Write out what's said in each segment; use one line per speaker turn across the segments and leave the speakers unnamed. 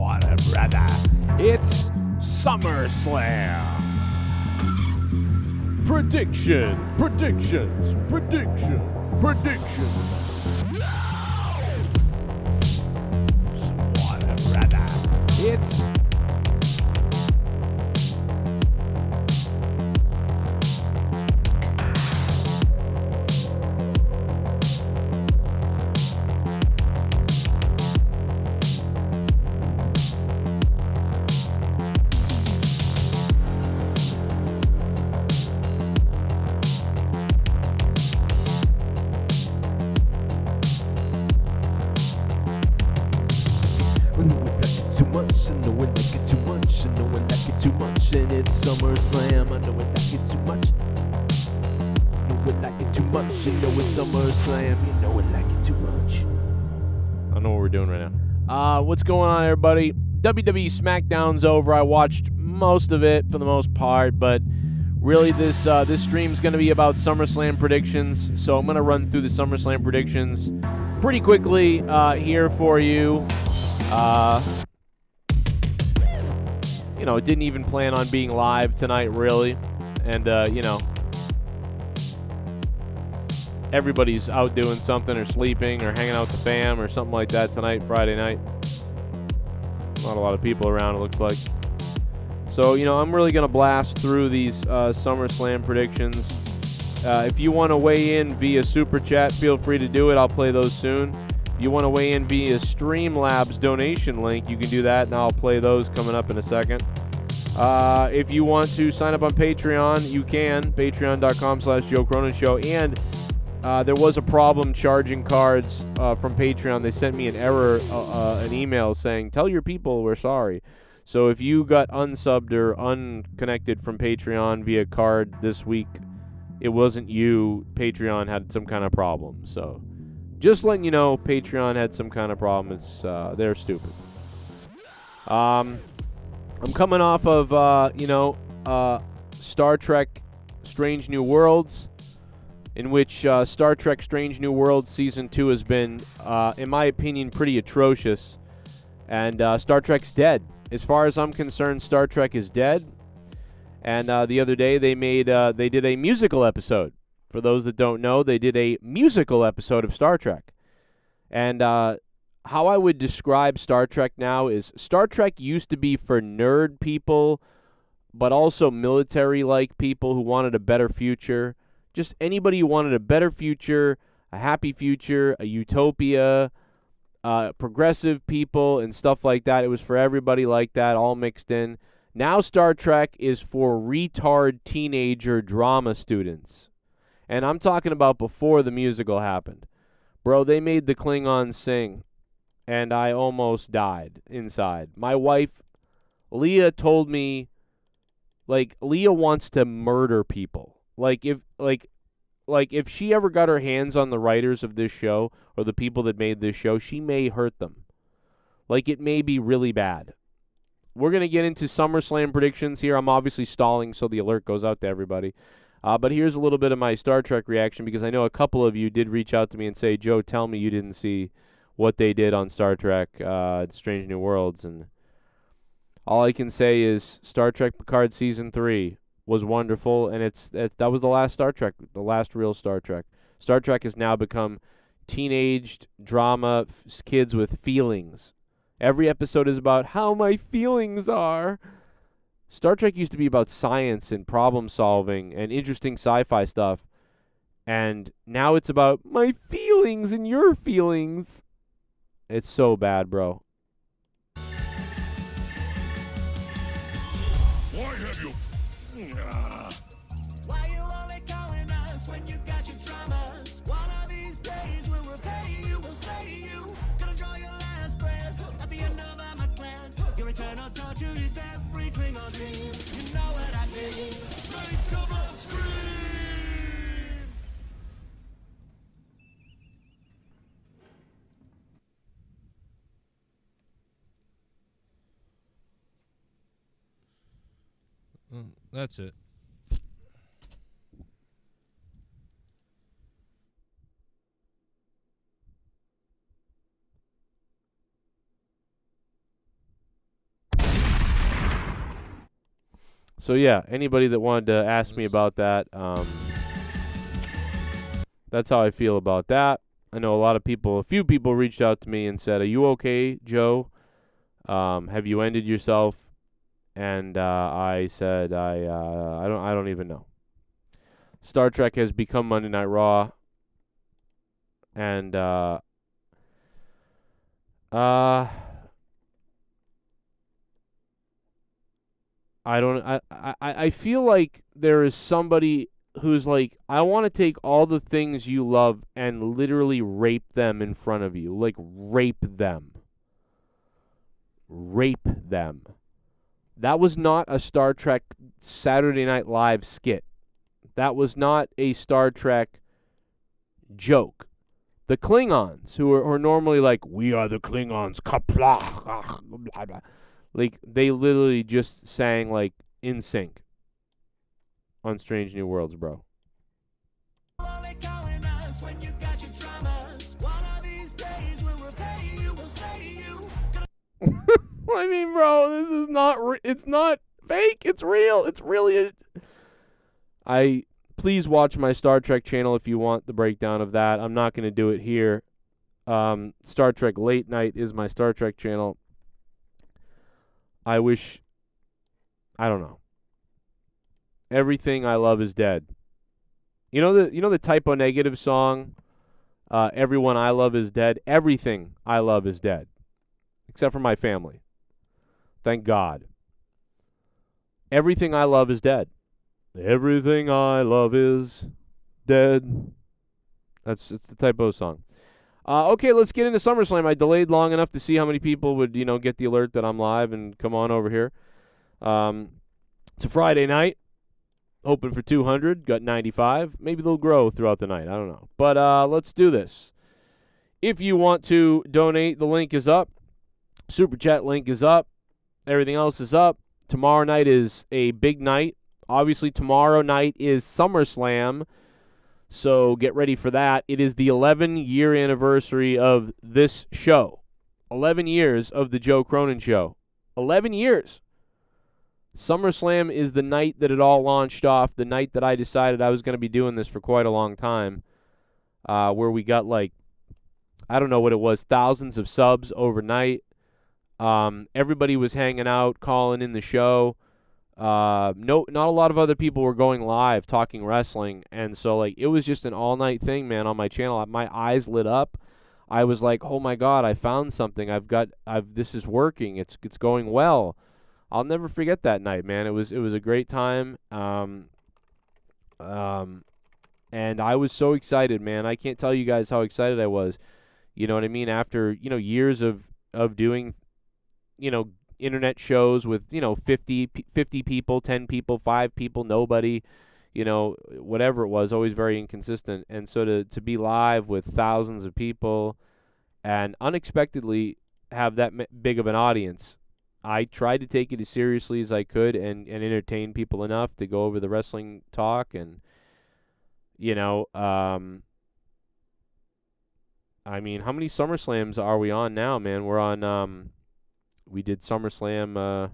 water, brother. It's SummerSlam. Predictions. Some water, brother. It's
too much, and it's SummerSlam. I know I like it too much. Know I like it too much. You know it's SummerSlam. You know I like it too much.
I don't know what we're doing right now. What's going on, everybody? WWE SmackDown's over. I watched most of it for the most part, but really this stream's going to be about SummerSlam predictions. So I'm going to run through the SummerSlam predictions pretty quickly here for you. You know, didn't even plan on being live tonight, really. And, you know, everybody's out doing something or sleeping or hanging out with the fam or something like that tonight, Friday night. Not a lot of people around, it looks like. So, you know, I'm really going to blast through these SummerSlam predictions. If you want to weigh in via Super Chat, feel free to do it. I'll play those soon. If you want to weigh in via Streamlabs donation link, you can do that, and I'll play those coming up in a second. If you want to sign up on Patreon, you can. Patreon.com/Joe Cronin Show. And there was a problem charging cards from Patreon. They sent me an error, an email saying, tell your people we're sorry. So if you got unsubbed or unconnected from Patreon via card this week, it wasn't you. Patreon had some kind of problem. So just letting you know, Patreon had some kind of problem. It's they're stupid. I'm coming off of, Star Trek Strange New Worlds, in which Star Trek Strange New Worlds Season 2 has been, in my opinion, pretty atrocious. And Star Trek's dead. As far as I'm concerned, Star Trek is dead. And the other day they did a musical episode. For those that don't know, they did a musical episode of Star Trek. And how I would describe Star Trek now is Star Trek used to be for nerd people, but also military-like people who wanted a better future. Just anybody who wanted a better future, a happy future, a utopia, progressive people, and stuff like that. It was for everybody like that, all mixed in. Now Star Trek is for retard teenager drama students. And I'm talking about before the musical happened. Bro, they made the Klingons sing, and I almost died inside. My wife, Leah, told me, Leah wants to murder people. If she ever got her hands on the writers of this show or the people that made this show, she may hurt them. It may be really bad. We're going to get into SummerSlam predictions here. I'm obviously stalling so the alert goes out to everybody. But here's a little bit of my Star Trek reaction, because I know a couple of you did reach out to me and say, Joe, tell me you didn't see what they did on Star Trek Strange New Worlds. And all I can say is Star Trek Picard Season 3 was wonderful, and that was the last Star Trek, the last real Star Trek. Star Trek has now become teenaged drama, kids with feelings. Every episode is about how my feelings are. Star Trek used to be about science and problem solving and interesting sci-fi stuff, and now it's about my feelings and your feelings. It's so bad, bro.
Why have you...
Why you only calling us when you got your dramas? One of these days we'll repay you, we'll slay you. Gonna draw your last breath at the end of my glance. Your eternal torture is every Klingon dream. You know what I mean? Break of a scream.
That's it.
So yeah, anybody that wanted to ask me about that, that's how I feel about that. I know a few people reached out to me and said, "Are you okay, Joe? Have you ended yourself?" And I said, I don't even know. Star Trek has become Monday Night Raw, and I feel like there is somebody who's like, I want to take all the things you love and literally rape them in front of you. Like, rape them. Rape them. That was not a Star Trek Saturday Night Live skit. That was not a Star Trek joke. The Klingons, who are normally like, we are the Klingons, kapla, blah, blah. Like, they literally just sang, like, in sync on Strange New Worlds, bro.
Only calling us when you got your dramas. One of these days we'll repay you, we'll slay you.
I mean, bro, this is not, it's not fake. It's real. It's really, please watch my Star Trek channel if you want the breakdown of that. I'm not going to do it here. Star Trek Late Night is my Star Trek channel. I don't know. Everything I love is dead. You know the Typo Negative song, Everyone I Love is Dead? Everything I love is dead. Except for my family. Thank God. Everything I love is dead. Everything I love is dead. It's the Typo song. Okay, let's get into SummerSlam. I delayed long enough to see how many people would, get the alert that I'm live and come on over here. It's a Friday night. Hoping for 200. Got 95. Maybe they'll grow throughout the night. I don't know. But let's do this. If you want to donate, the link is up. Super Chat link is up. Everything else is up. Tomorrow night is a big night. Obviously, tomorrow night is SummerSlam. So get ready for that. It is the 11-year anniversary of this show. 11 years of the Joe Cronin Show. 11 years. SummerSlam is the night that it all launched off, the night that I decided I was going to be doing this for quite a long time, where we got, like, I don't know what it was, thousands of subs overnight. Everybody was hanging out, calling in the show. Not a lot of other people were going live talking wrestling, and so, like, it was just an all-night thing, man, on my channel. My eyes lit up. I was like, oh my God, I found something. This is working. It's going well. I'll never forget that night, man. It was a great time. And I was so excited, man. I can't tell you guys how excited I was. You know what I mean? After, years of doing, internet shows with, 50 people, 10 people, 5 people, nobody, whatever it was, always very inconsistent. And so to be live with thousands of people and unexpectedly have that big of an audience, I tried to take it as seriously as I could and entertain people enough to go over the wrestling talk. And, I mean, how many SummerSlams are we on now, man? We're on, we did SummerSlam, I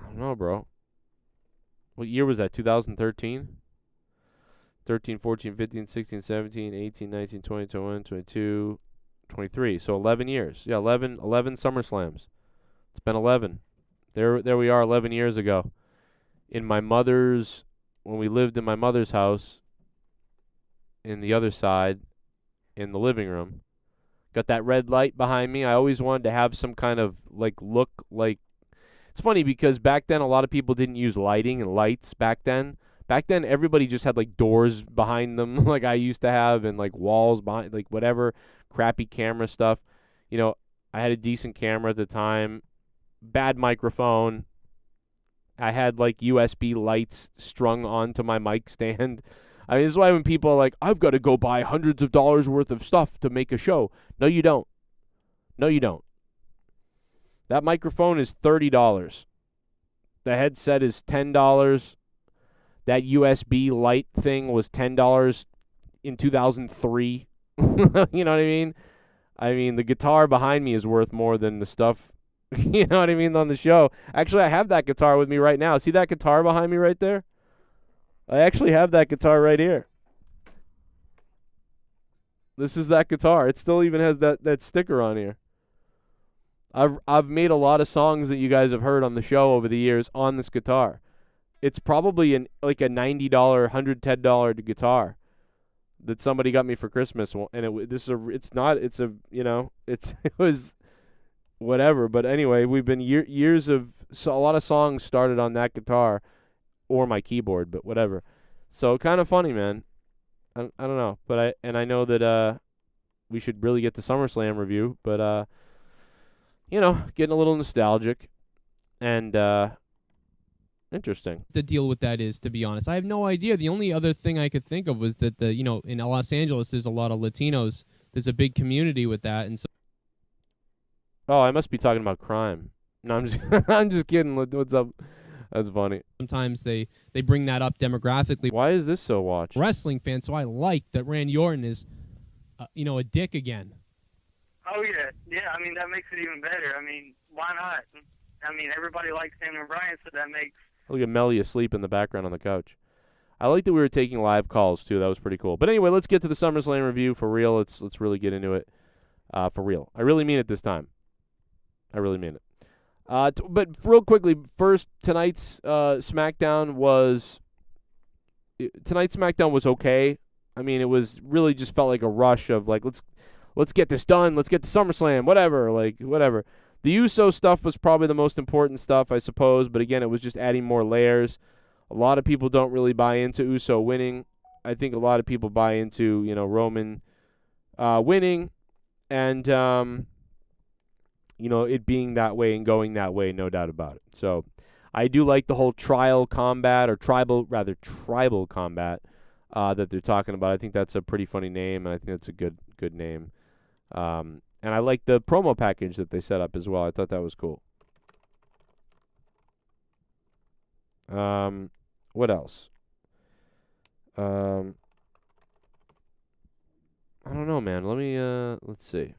don't know, bro. What year was that, 2013? 13, 14, 15, 16, 17, 18, 19, 20, 21, 22, 23. So 11 years. Yeah, 11 SummerSlams. It's been 11. There we are 11 years ago. When we lived in my mother's house, in the other side, in the living room. Got that red light behind me. I always wanted to have some kind of, look like... It's funny because back then a lot of people didn't use lighting and lights back then. Back then everybody just had, doors behind them like I used to have and, walls behind, whatever, crappy camera stuff. I had a decent camera at the time. Bad microphone. I had, USB lights strung onto my mic stand. I mean, this is why when people are like, I've got to go buy hundreds of dollars worth of stuff to make a show. No, you don't. No, you don't. That microphone is $30. The headset is $10. That USB light thing was $10 in 2003. You know what I mean? I mean, the guitar behind me is worth more than the stuff You know what I mean, on the show. Actually, I have that guitar with me right now. See that guitar behind me right there? I actually have that guitar right here. This is that guitar. It still even has that sticker on here. I've made a lot of songs that you guys have heard on the show over the years on this guitar. It's probably like a $90, $110 guitar that somebody got me for Christmas, and it was whatever. But anyway, we've been years of a lot of songs started on that guitar or my keyboard, but whatever. So kind of funny, man. I don't know, but I know that we should really get the SummerSlam review, but getting a little nostalgic and interesting.
The deal with that is, to be honest, I have no idea. The only other thing I could think of was that in Los Angeles there's a lot of Latinos. There's a big community with that, and so.
Oh, I must be talking about crime. No, I'm just I'm just kidding. What's up? That's funny.
Sometimes they bring that up demographically.
Why is this so watched?
Wrestling fan, so I like that Randy Orton is, a dick again.
Oh, yeah. I mean, that makes it even better. I mean, why not? I mean, everybody likes Daniel Bryan, so that makes...
Look at Melly asleep in the background on the couch. I like that we were taking live calls, too. That was pretty cool. But anyway, let's get to the SummerSlam review for real. Let's really get into it for real. I really mean it this time. I really mean it. But real quickly, first, tonight's SmackDown was okay. I mean, it was really just felt like a rush of like, let's get this done. Let's get to SummerSlam, whatever. The Uso stuff was probably the most important stuff, I suppose. But again, it was just adding more layers. A lot of people don't really buy into Uso winning. I think a lot of people buy into, Roman winning and, it being that way and going that way, no doubt about it. So I do like the whole tribal combat that they're talking about. I think that's a pretty funny name, and I think that's a good name. And I like the promo package that they set up as well. I thought that was cool. What else? I don't know, man. Let's see.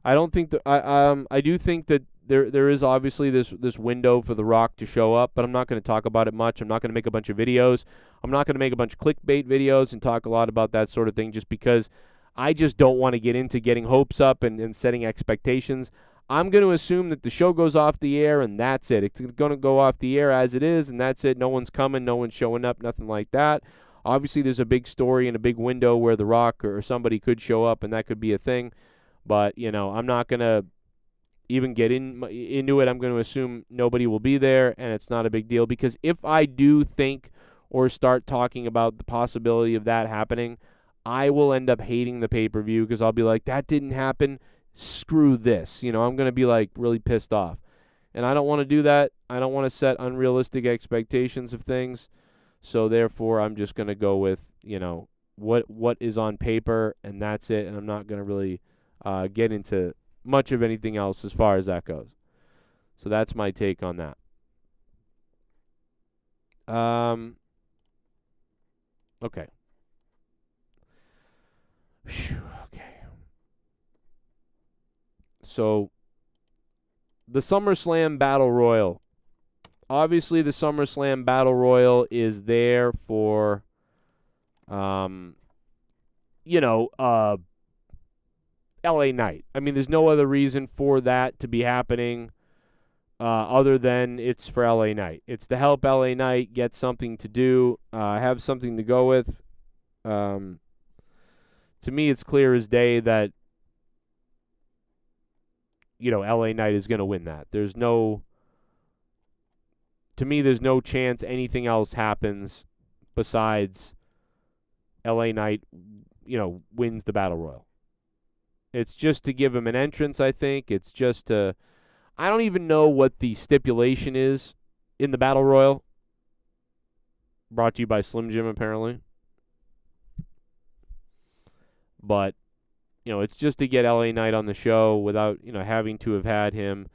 I don't think that I do think that there is obviously this window for The Rock to show up, but I'm not going to talk about it much. I'm not going to make a bunch of videos. I'm not going to make a bunch of clickbait videos and talk a lot about that sort of thing, just because I just don't want to get into getting hopes up and setting expectations. I'm going to assume that the show goes off the air and that's it. It's going to go off the air as it is, and that's it. No one's coming, no one's showing up, nothing like that. Obviously, there's a big story and a big window where The Rock or somebody could show up, and that could be a thing. But, I'm not going to even get into it. I'm going to assume nobody will be there, and it's not a big deal. Because if I do think or start talking about the possibility of that happening, I will end up hating the pay-per-view because I'll be like, that didn't happen. Screw this. I'm going to be, like, really pissed off. And I don't want to do that. I don't want to set unrealistic expectations of things. So, therefore, I'm just going to go with, what is on paper, and that's it. And I'm not going to really get into much of anything else as far as that goes. So that's my take on that. Okay. Okay. So the SummerSlam Battle Royal. Obviously, the SummerSlam Battle Royal is there for, LA Knight. I mean, there's no other reason for that to be happening other than it's for LA Knight. It's to help LA Knight get something to do, have something to go with. To me, it's clear as day that, LA Knight is going to win that. There's no chance anything else happens besides LA Knight, wins the Battle Royal. It's just to give him an entrance, I think. It's just to... I don't even know what the stipulation is in the Battle Royal. Brought to you by Slim Jim, apparently. But, it's just to get LA Knight on the show without, having to have had him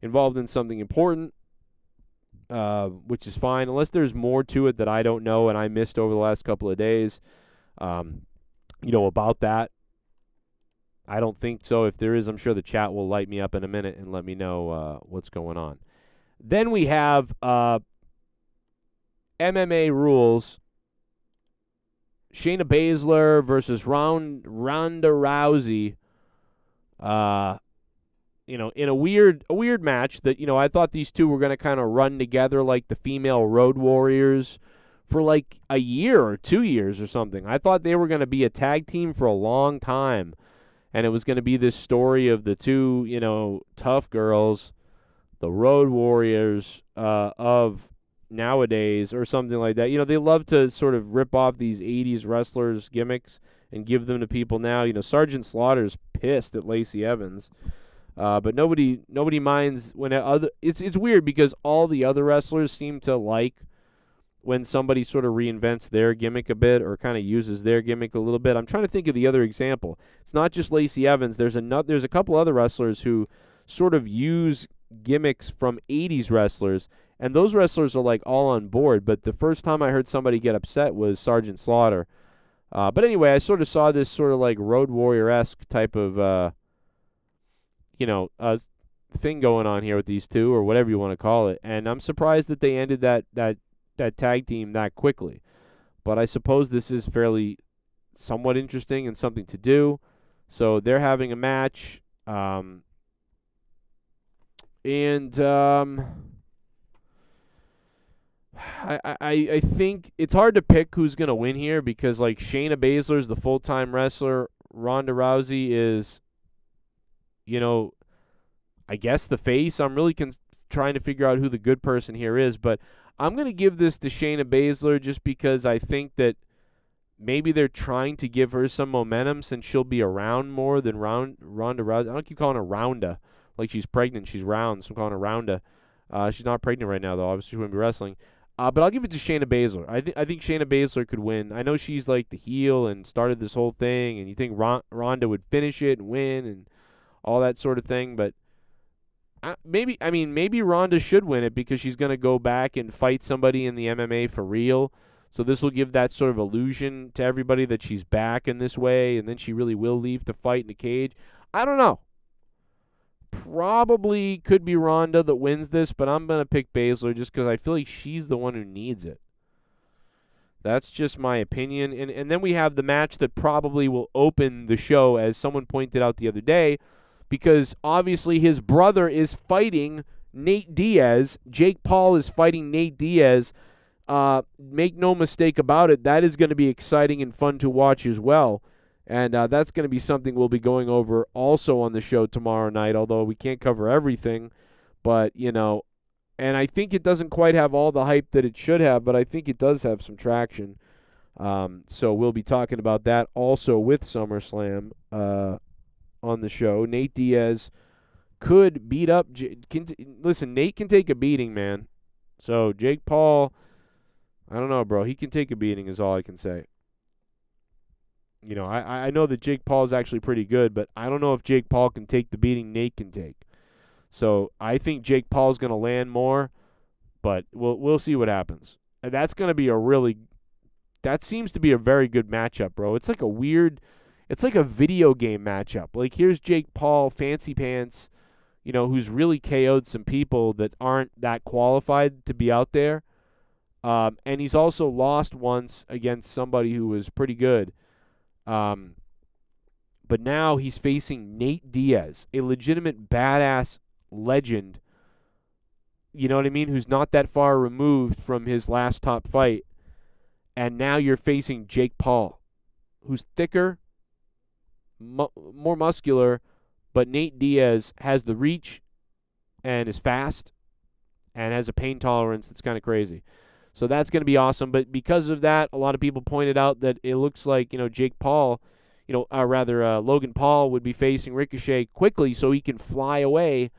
involved in something important, which is fine. Unless there's more to it that I don't know and I missed over the last couple of days, about that. I don't think so. If there is, I'm sure the chat will light me up in a minute and let me know what's going on. Then we have MMA rules. Shayna Baszler versus Ronda Rousey. In a weird match that, I thought these two were going to kind of run together like the female Road Warriors for like a year or 2 years or something. I thought they were going to be a tag team for a long time, and it was going to be this story of the two, tough girls, the Road Warriors of nowadays or something like that. They love to sort of rip off these 80s wrestlers gimmicks and give them to people now. Sergeant Slaughter's pissed at Lacey Evans. But nobody minds when it's weird because all the other wrestlers seem to like when somebody sort of reinvents their gimmick a bit or kind of uses their gimmick a little bit. I'm trying to think of the other example. It's not just Lacey Evans. There's a couple other wrestlers who sort of use gimmicks from 80s wrestlers, and those wrestlers are like all on board. But the first time I heard somebody get upset was Sergeant Slaughter. But anyway, I sort of saw this sort of like Road Warrior-esque type of thing going on here with these two, or whatever you want to call it. And I'm surprised that they ended that tag team that quickly. But I suppose this is fairly somewhat interesting and something to do. So they're having a match. I think it's hard to pick who's going to win here because, like, Shayna Baszler is the full-time wrestler. Ronda Rousey is, I guess the face. I'm really trying to figure out who the good person here is, but I'm going to give this to Shayna Baszler just because I think that maybe they're trying to give her some momentum since she'll be around more than Ronda Rousey. I don't keep calling her Rounda like she's pregnant. She's round, so I'm calling her Rounda. She's not pregnant right now, though. Obviously, she wouldn't be wrestling. But I'll give it to Shayna Baszler. I think Shayna Baszler could win. I know she's like the heel and started this whole thing, and you think Ronda would finish it and win and all that sort of thing, but maybe Ronda should win it because she's going to go back and fight somebody in the MMA for real. So this will give that sort of illusion to everybody that she's back in this way, and then she really will leave to fight in a cage. I don't know. Probably could be Ronda that wins this, but I'm going to pick Baszler just because I feel like she's the one who needs it. That's just my opinion. And then we have the match that probably will open the show, as someone pointed out the other day, because obviously his brother is fighting Nate Diaz. Jake Paul is fighting Nate Diaz. Make no mistake about it, that is going to be exciting and fun to watch as well. And that's going to be something we'll be going over also on the show tomorrow night, although we can't cover everything. But, and I think it doesn't quite have all the hype that it should have, but I think it does have some traction. So we'll be talking about that also with SummerSlam on the show. Nate Diaz could beat up. Listen, Nate can take a beating, man. So Jake Paul, I don't know, bro. He can take a beating is all I can say. I know that Jake Paul is actually pretty good, but I don't know if Jake Paul can take the beating Nate can take. So I think Jake Paul's going to land more, but we'll see what happens. And that's going to be that seems to be a very good matchup, bro. It's like it's like a video game matchup. Like, here's Jake Paul, fancy pants, who's really KO'd some people that aren't that qualified to be out there. And he's also lost once against somebody who was pretty good. But now he's facing Nate Diaz, a legitimate badass legend, you know what I mean, who's not that far removed from his last top fight. And now you're facing Jake Paul, who's thicker, more muscular, but Nate Diaz has the reach and is fast and has a pain tolerance that's kind of crazy. So that's going to be awesome. But because of that, a lot of people pointed out that it looks like, Jake Paul, Logan Paul would be facing Ricochet quickly so he can fly away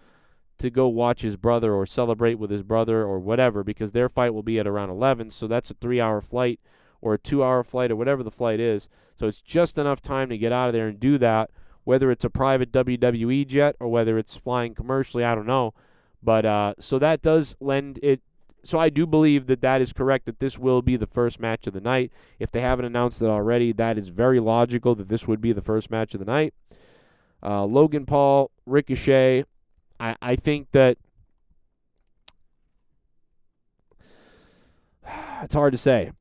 to go watch his brother or celebrate with his brother or whatever, because their fight will be at around 11. So that's a 3-hour flight or a 2-hour flight or whatever the flight is. So it's just enough time to get out of there and do that, whether it's a private WWE jet or whether it's flying commercially, I don't know. But so that does lend it. So I do believe that is correct, that this will be the first match of the night. If they haven't announced it already, that is very logical that this would be the first match of the night. Logan Paul, Ricochet. I think that it's hard to say,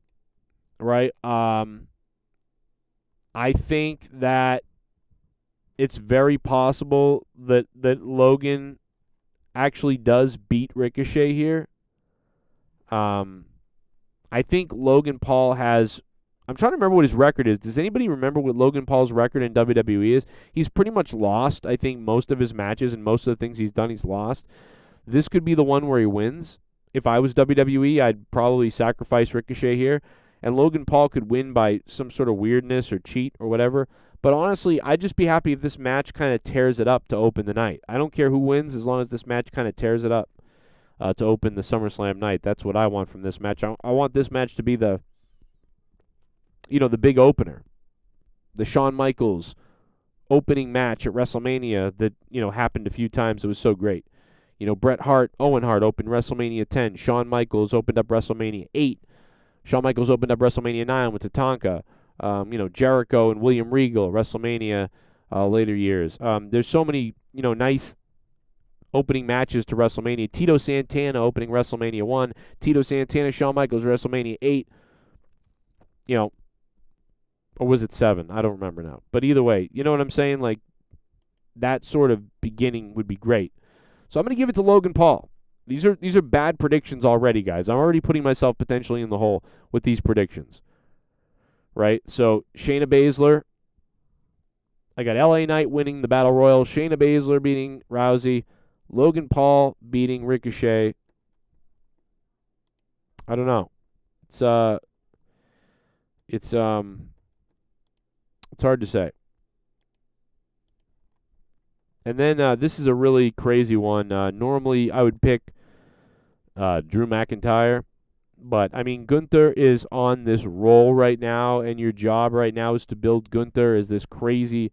right? I think that it's very possible that Logan actually does beat Ricochet here. I think Logan Paul has... I'm trying to remember what his record is. Does anybody remember what Logan Paul's record in WWE is? He's pretty much lost, I think, most of his matches and most of the things he's done, he's lost. This could be the one where he wins. If I was WWE, I'd probably sacrifice Ricochet here, and Logan Paul could win by some sort of weirdness or cheat or whatever. But honestly, I'd just be happy if this match kind of tears it up to open the night. I don't care who wins as long as this match kind of tears it up to open the SummerSlam night. That's what I want from this match. I want this match to be the big opener. The Shawn Michaels opening match at WrestleMania that, happened a few times. It was so great. Bret Hart, Owen Hart opened WrestleMania 10. Shawn Michaels opened up WrestleMania 8. Shawn Michaels opened up WrestleMania 9 with Tatanka. Jericho and William Regal, WrestleMania later years. There's so many, nice opening matches to WrestleMania. Tito Santana opening WrestleMania 1. Tito Santana, Shawn Michaels, WrestleMania 8. Or was it 7? I don't remember now. But either way, you know what I'm saying? Like, that sort of beginning would be great. So I'm going to give it to Logan Paul. These are bad predictions already, guys. I'm already putting myself potentially in the hole with these predictions. Right? So Shayna Baszler. I got LA Knight winning the Battle Royal. Shayna Baszler beating Rousey. Logan Paul beating Ricochet. I don't know. It's hard to say. And then this is a really crazy one. Normally I would pick Drew McIntyre. But, I mean, Gunther is on this roll right now, and your job right now is to build Gunther as this crazy,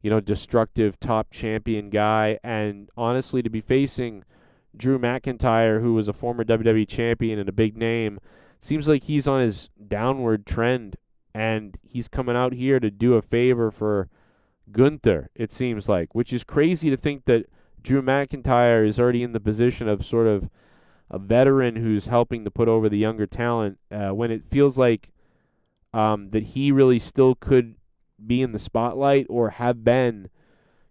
destructive top champion guy. And honestly, to be facing Drew McIntyre, who was a former WWE champion and a big name, seems like he's on his downward trend, and he's coming out here to do a favor for Gunther, it seems like, which is crazy to think that Drew McIntyre is already in the position of sort of a veteran who's helping to put over the younger talent when it feels like that he really still could be in the spotlight or have been,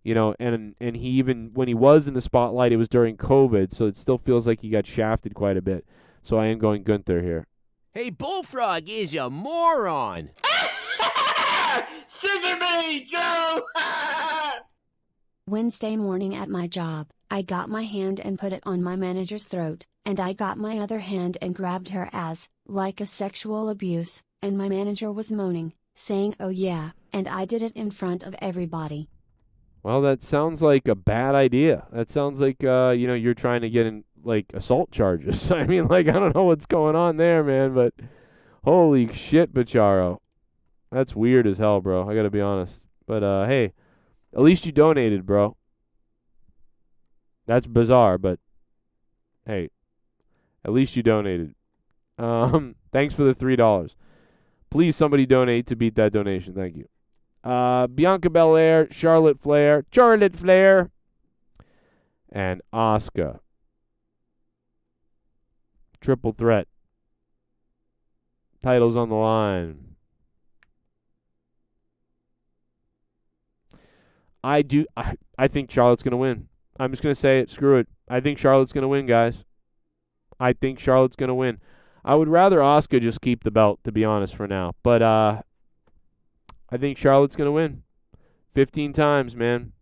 and he even, when he was in the spotlight, it was during COVID, so it still feels like he got shafted quite a bit. So I am going Gunther here.
Hey, Bullfrog is a moron.
Scissor me, Joe!
Wednesday morning at my job, I got my hand and put it on my manager's throat, and I got my other hand and grabbed her ass, like a sexual abuse, and my manager was moaning, saying oh yeah, and I did it in front of everybody.
Well, that sounds like a bad idea. That sounds like, you're trying to get in, assault charges. I mean, I don't know what's going on there, man, but holy shit, Pacharo. That's weird as hell, bro. I got to be honest. But, hey, at least you donated, bro. That's bizarre, but, hey, at least you donated. Thanks for the $3. Please, somebody donate to beat that donation. Thank you. Bianca Belair, Charlotte Flair, and Asuka. Triple threat. Titles on the line. I think Charlotte's going to win. I'm just going to say it. Screw it. I think Charlotte's going to win, guys. I think Charlotte's going to win. I would rather Asuka just keep the belt, to be honest, for now. But I think Charlotte's going to win. 15 times, man.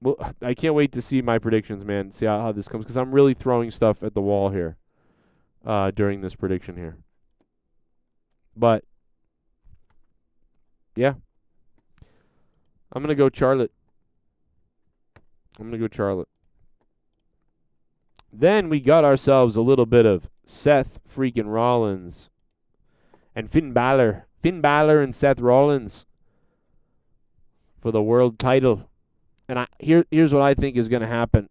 Well, I can't wait to see my predictions, man. See how this comes. Because I'm really throwing stuff at the wall here during this prediction here. But, yeah. I'm going to go Charlotte. Then we got ourselves a little bit of Seth freaking Rollins and Finn Balor. Finn Balor and Seth Rollins for the world title. And here's what I think is going to happen.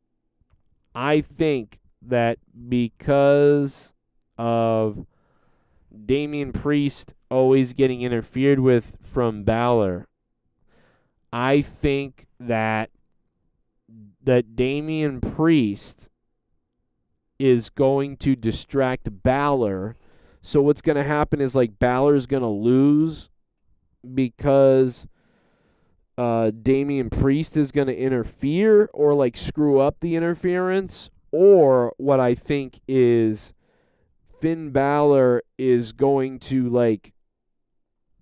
I think that because of Damian Priest always getting interfered with from Balor, I think that Damian Priest is going to distract Balor. So what's going to happen is like Balor's going to lose because Damian Priest is going to interfere or like screw up the interference. Or what I think is Finn Balor is going to like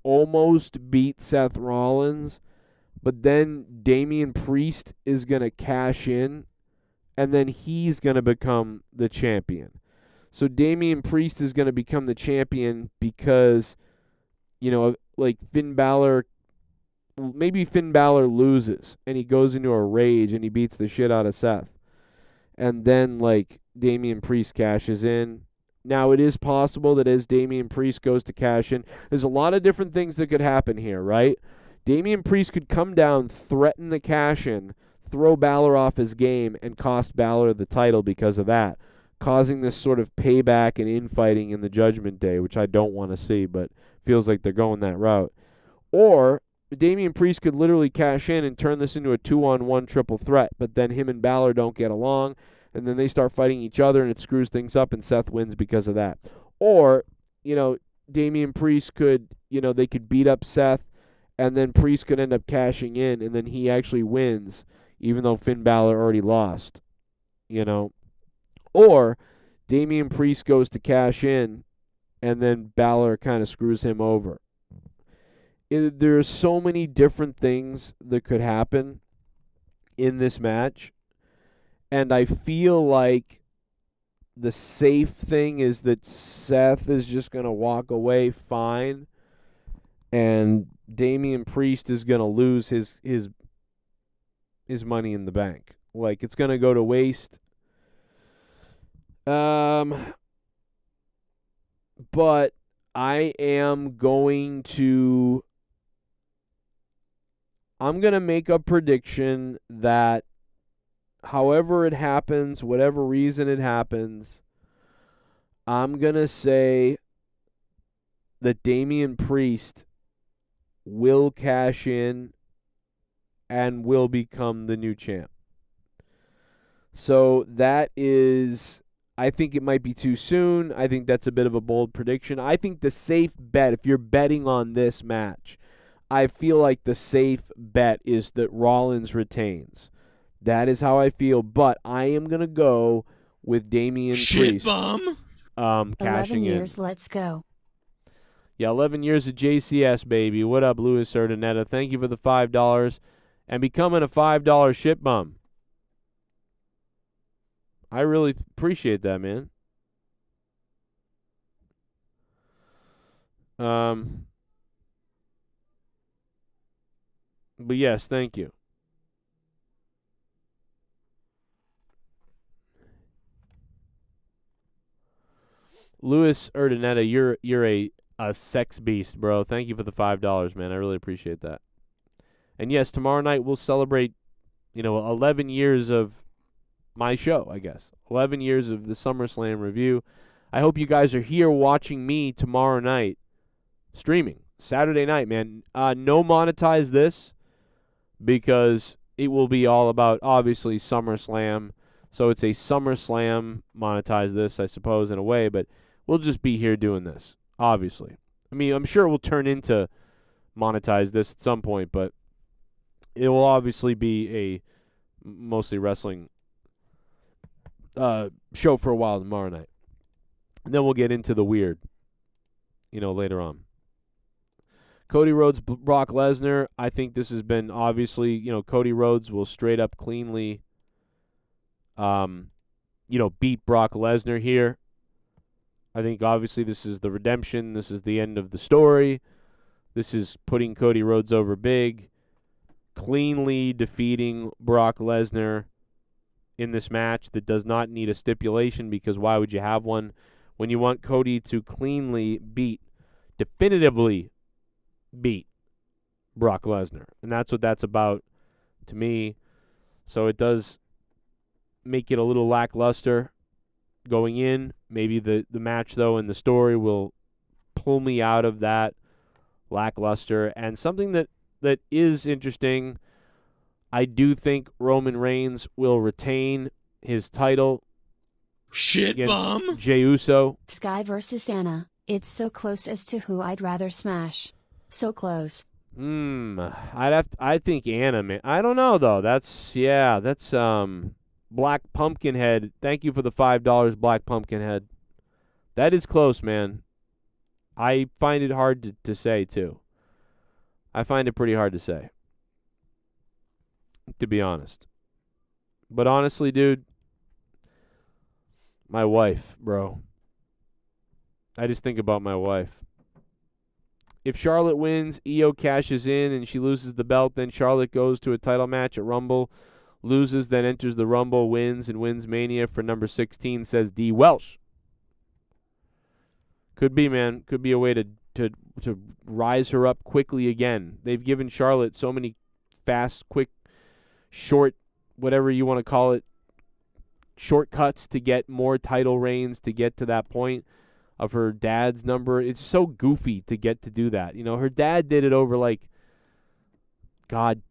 almost beat Seth Rollins, but then Damian Priest is going to cash in, and then he's going to become the champion. So Damian Priest is going to become the champion because, like Finn Balor, maybe Finn Balor loses, and he goes into a rage, and he beats the shit out of Seth. And then, like, Damian Priest cashes in. Now, it is possible that as Damian Priest goes to cash in, there's a lot of different things that could happen here, right? Damian Priest could come down, threaten the cash-in, throw Balor off his game, and cost Balor the title because of that, causing this sort of payback and infighting in the Judgment Day, which I don't want to see, but feels like they're going that route. Or Damian Priest could literally cash in and turn this into a 2-on-1 triple threat, but then him and Balor don't get along, and then they start fighting each other, and it screws things up, and Seth wins because of that. Or, Damian Priest could, they could beat up Seth, and then Priest could end up cashing in, and then he actually wins, even though Finn Balor already lost, Or Damian Priest goes to cash in, and then Balor kind of screws him over. There are so many different things that could happen in this match, and I feel like the safe thing is that Seth is just going to walk away fine, and Damian Priest is going to lose his money in the bank. Like, it's going to go to waste. But I am going to... I'm going to make a prediction that however it happens, whatever reason it happens, I'm going to say that Damian Priest will cash in and will become the new champ. So that is, I think it might be too soon. I think that's a bit of a bold prediction. I think the safe bet, if you're betting on this match, I feel like the safe bet is that Rollins retains. That is how I feel, but I am going to go with Damian Priest.
Bum.
Cashing
11 years,
in.
let's go.
Yeah, 11 years of JCS, baby. What up, Louis Urdaneta? Thank you for the $5 and becoming a $5 shit bum. I really appreciate that, man. But yes, thank you. Louis Urdaneta, you're a sex beast, bro. Thank you for the $5, man. I really appreciate that. And yes, tomorrow night we'll celebrate, 11 years of my show, I guess. 11 years of the SummerSlam review. I hope you guys are here watching me tomorrow night, streaming, Saturday night, man. No monetize this because it will be all about, obviously, SummerSlam. So it's a SummerSlam monetize this, I suppose, in a way, but we'll just be here doing this, obviously. I mean, I'm sure it will turn into monetize this at some point, but it will obviously be a mostly wrestling show for a while tomorrow night. And then we'll get into the weird, later on. Cody Rhodes, Brock Lesnar. I think this has been obviously, Cody Rhodes will straight up cleanly, beat Brock Lesnar here. I think obviously this is the redemption. This is the end of the story. This is putting Cody Rhodes over big, cleanly defeating Brock Lesnar in this match that does not need a stipulation, because why would you have one when you want Cody to cleanly definitively beat Brock Lesnar? And that's what that's about to me. So it does make it a little lackluster going in. Maybe the match, though, and the story will pull me out of that lackluster. And something that that is interesting, I do think Roman Reigns will retain his title
Shit
against
bum.
Jey Uso.
Sky versus Anna. It's so close as to who I'd rather smash. So close.
I think Anna, man. I don't know though. That's Black Pumpkinhead. Thank you for the $5, Black Pumpkinhead. That is close, man. I find it hard to say too. I find it pretty hard to say, to be honest. But honestly, dude, my wife, bro. I just think about my wife. If Charlotte wins, Io cashes in and she loses the belt, then Charlotte goes to a title match at Rumble, loses, then enters the Rumble, wins, and wins Mania for number 16, says D. Welsh. Could be, man. Could be a way to rise her up quickly again. They've given Charlotte so many fast, quick, short, whatever you want to call it, shortcuts to get more title reigns, to get to that point of her dad's number. It's so goofy to get to do that. You know, her dad did it over, like, God,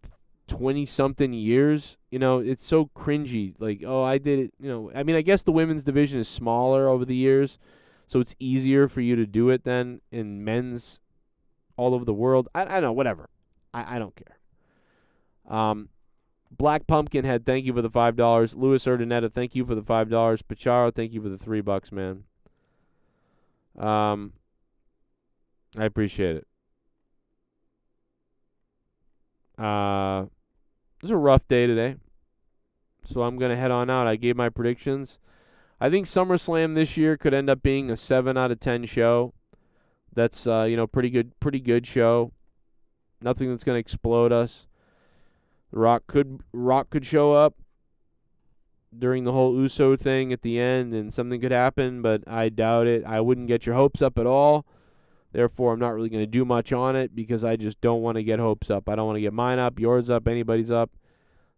20-something years. You know, it's so cringy. Like, oh, I did it. You know, I mean, I guess the women's division is smaller over the years, so it's easier for you to do it than in men's all over the world. I don't know, whatever. I don't care. Black Pumpkinhead, thank you for the $5. Louis Urdaneta, thank you for the $5. Pacharo, thank you for the $3, man. I appreciate it. It was a rough day today, so I'm going to head on out. I gave my predictions. I think SummerSlam this year could end up being a 7 out of 10 show. That's pretty good show. Nothing that's going to explode us. Rock could show up during the whole Uso thing at the end, and something could happen, but I doubt it. I wouldn't get your hopes up at all. Therefore, I'm not really going to do much on it because I just don't want to get hopes up. I don't want to get mine up, yours up, anybody's up.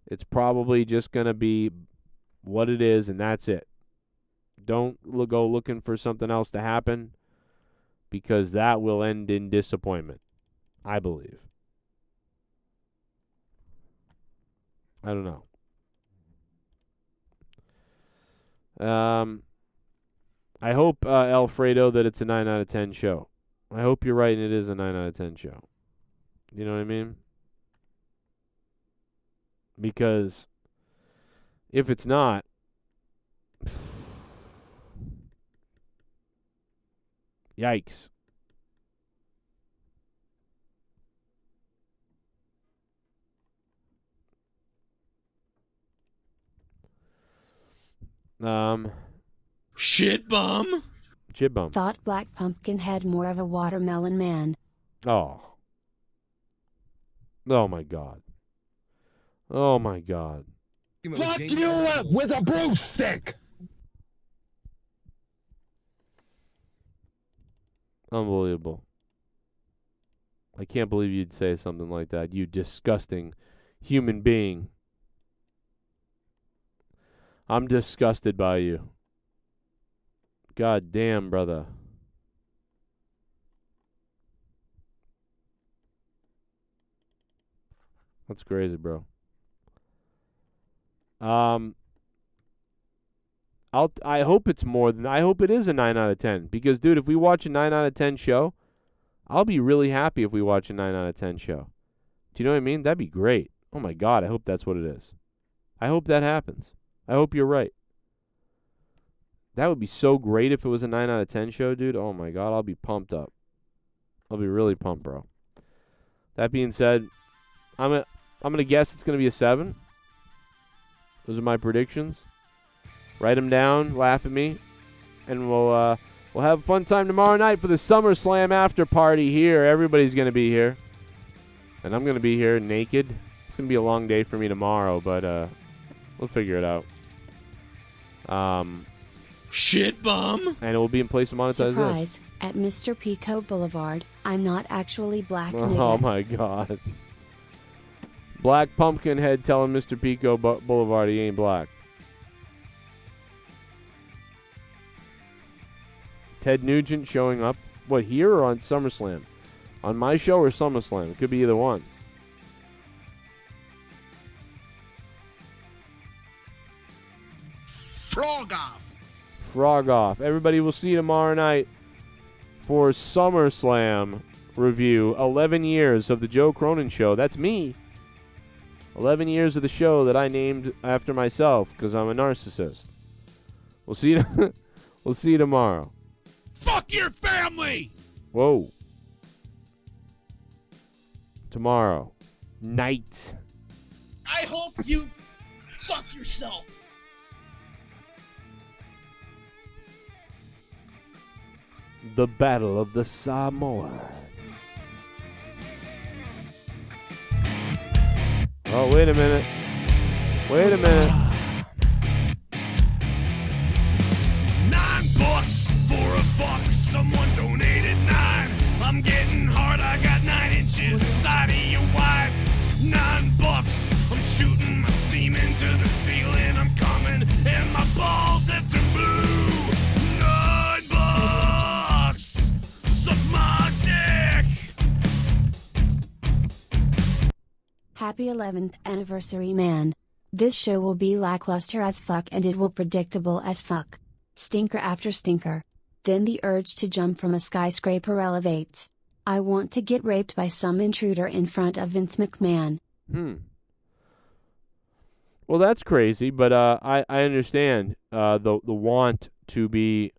It's probably just going to be what it is, and that's it. Don't go looking for something else to happen because that will end in disappointment, I believe. I don't know. I hope, Alfredo, that it's a 9 out of 10 show. I hope you're right and it is a 9 out of 10 show. You know what I mean? Because if it's not, yikes.
Shit bum.
Shit bum.
Thought Black Pumpkin had more of a watermelon man.
Oh. Oh my God. Oh my God.
Fuck you with a broomstick!
Unbelievable. I can't believe you'd say something like that, you disgusting human being. I'm disgusted by you. God damn, brother. That's crazy, bro. I hope it's more than, I hope it is a 9 out of 10. Because, dude, if we watch a 9 out of 10 show, I'll be really happy if we watch a 9 out of 10 show. Do you know what I mean? That'd be great. Oh my God, I hope that's what it is. I hope that happens. I hope you're right. That would be so great if it was a 9 out of 10 show, dude. Oh my God, I'll be pumped up. I'll be really pumped, bro. That being said, I'm gonna guess it's gonna be a 7. Those are my predictions. Write them down, laugh at me, and we'll have a fun time tomorrow night for the SummerSlam after party here. Everybody's gonna be here, and I'm gonna be here naked. It's gonna be a long day for me tomorrow, but we'll figure it out.
Shit bum.
And it will be in place of monetize
Surprise! At Mr. Pico Boulevard, I'm not actually black.
this.
Nigga.
Oh my God. Black Pumpkinhead telling Mr. Pico Boulevard he ain't black. Ted Nugent showing up. What, here or on SummerSlam? On my show or SummerSlam? It could be either one.
frog off.
Frog off. Everybody, will see you tomorrow night for SummerSlam review. 11 years of the Joe Cronin Show. That's me. 11 years of the show that I named after myself because I'm a narcissist. We'll see you. We'll see you tomorrow.
Fuck your family!
Whoa. Tomorrow night.
I hope you fuck yourself.
The Battle of the Samoas. Oh, wait a minute. Wait a minute.
$9 for a fuck. Someone donated 9. I'm getting hard. I got 9 inches inside of your wife. $9. I'm shooting my semen to the ceiling. I'm coming and my balls have turned blue. $9. Suck my dick.
Happy 11th anniversary, man. This show will be lackluster as fuck and it will predictable as fuck. Stinker after stinker. Then the urge to jump from a skyscraper elevates. I want to get raped by some intruder in front of Vince McMahon.
Well, that's crazy, but I understand the want to be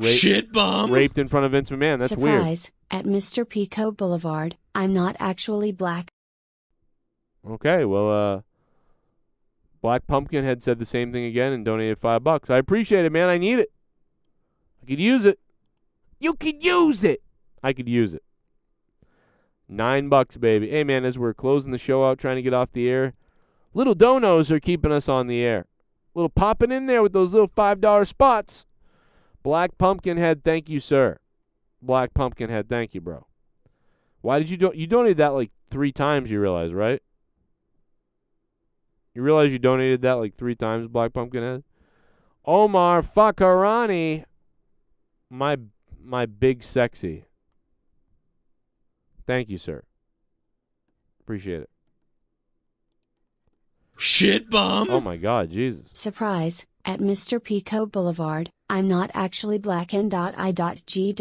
Shit bomb.
raped in front of Vince McMahon. That's
Surprise, at Mr. Pico Boulevard, I'm not actually black.
weird. Okay, well, Black Pumpkin had said the same thing again and donated $5. I appreciate it, man. I need it. I could use it. You could use it. I could use it. $9, baby. Hey, man, as we're closing the show out, trying to get off the air, little donos are keeping us on the air. Little popping in there with those little $5 spots. Black Pumpkinhead, thank you, sir. Black Pumpkinhead, thank you, bro. Why did you you donated that like 3 times, you realize, right? You realize you donated that like 3 times, Black Pumpkinhead? Omar Fakarani, my big sexy. Thank you, sir. Appreciate it.
Shit bomb.
Oh my God, Jesus.
Surprise, at Mr. Pico Boulevard, I'm not actually black N.I.G.G.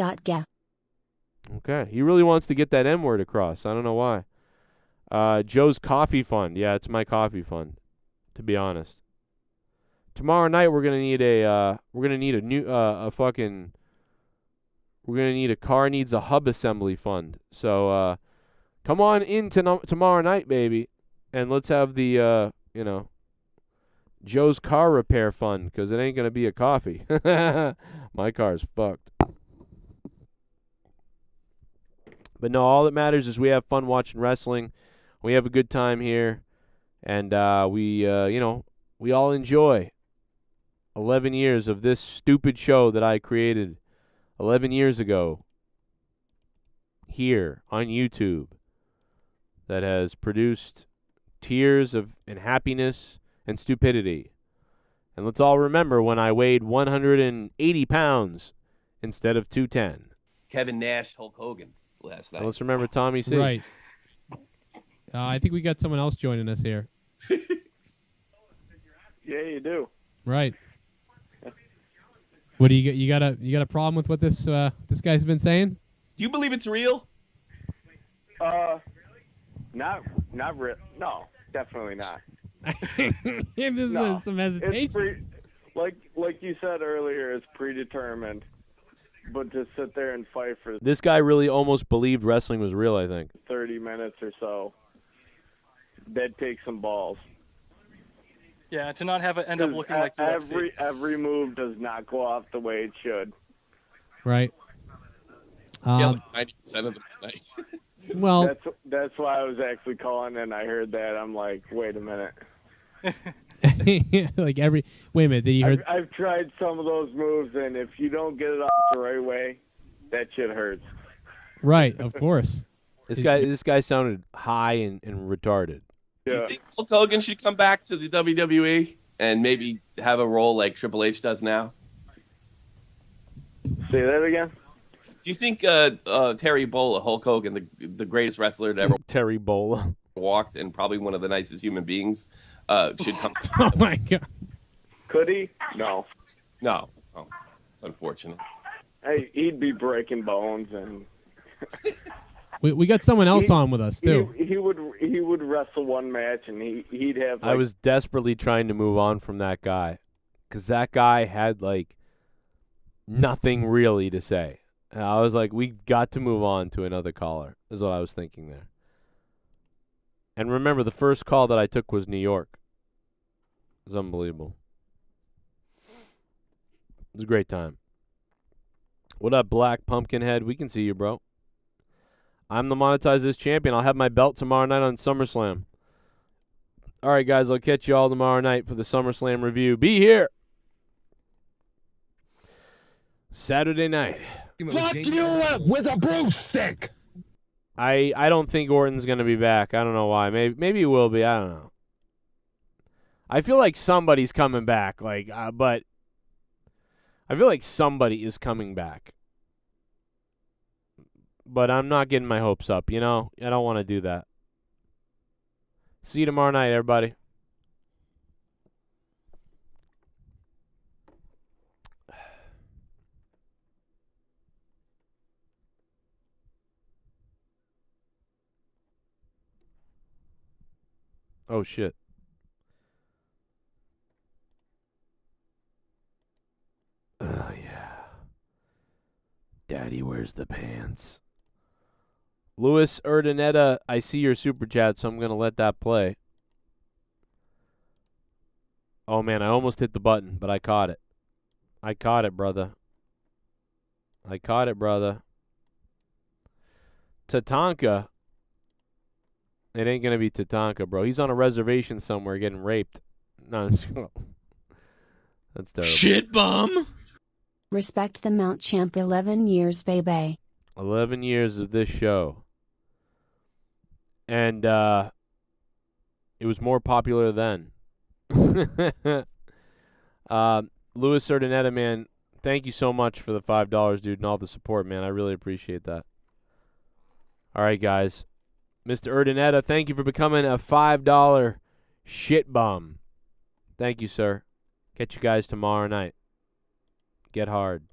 Okay. He really wants to get that M word across. I don't know why. Joe's coffee fund. Yeah, it's my coffee fund, to be honest. Tomorrow night we're gonna need a car needs a hub assembly fund. So come on in tomorrow night, baby, and let's have the Joe's car repair fund, because it ain't gonna be a coffee. My car's fucked. But no, all that matters is we have fun watching wrestling. We have a good time here, and we all enjoy 11 years of this stupid show that I created 11 years ago here on YouTube that has produced tears and happiness and stupidity. And let's all remember when I weighed 180 pounds instead of 210.
Kevin Nash, Hulk Hogan last night.
And let's remember Tommy C.
Right. I think we got someone else joining us here.
Yeah, you do.
Right. What do you got? You got a problem with what this guy's been saying?
Do you believe it's real?
Not real. No, definitely not.
This is some hesitation.
Like you said earlier, it's predetermined. But to sit there and fight for
This guy really almost believed wrestling was real, I think.
30 minutes or so, that takes some balls.
Yeah, to not have it end up looking like UFC.
Every move does not go off the way it should.
Right.
Yeah, like 90% of them tonight.
Well,
that's why I was actually calling, and I heard that. I'm like, wait a minute.
wait a minute, did you hear?
I've tried some of those moves, and if you don't get it off the right way, that shit hurts.
Right, of course.
This guy sounded high and retarded.
Do you think Hulk Hogan should come back to the WWE and maybe have a role like Triple H does now?
Say that again?
Do you think Terry Bolla, Hulk Hogan, the greatest wrestler to ever...
Terry Bolla.
walked, and probably one of the nicest human beings, should come.
Oh my god.
Could he? No.
No. Oh, it's unfortunate.
Hey, he'd be breaking bones, and
We got someone else on with us too.
he would wrestle one match, and he'd have.
I was desperately trying to move on from that guy, because that guy had like nothing really to say. And I was like, we got to move on to another caller, is what I was thinking there. And remember, the first call that I took was New York. It was unbelievable. It was a great time. What up, Black Pumpkinhead? We can see you, bro. I'm the Monetize This champion. I'll have my belt tomorrow night on SummerSlam. All right, guys, I'll catch you all tomorrow night for the SummerSlam review. Be here. Saturday night.
Fuck you with a broomstick.
I don't think Orton's going to be back. I don't know why. Maybe he will be. I don't know. I feel like somebody's coming back, but I feel like somebody is coming back. But I'm not getting my hopes up, you know? I don't want to do that. See you tomorrow night, everybody. Oh, shit. Oh, yeah. Daddy, where's the pants? Louis Urdaneta, I see your super chat, so I'm going to let that play. Oh, man, I almost hit the button, but I caught it. I caught it, brother. I caught it, brother. Tatanka. It ain't going to be Tatanka, bro. He's on a reservation somewhere getting raped. No, I'm just that's terrible.
Shit bum.
Respect the Mount Champ 11 years, baby.
11 years of this show. And it was more popular then. Louis Urdaneta, man, thank you so much for the $5, dude, and all the support, man. I really appreciate that. All right, guys. Mr. Urdaneta, thank you for becoming a $5 shit bum. Thank you, sir. Catch you guys tomorrow night. Get hard.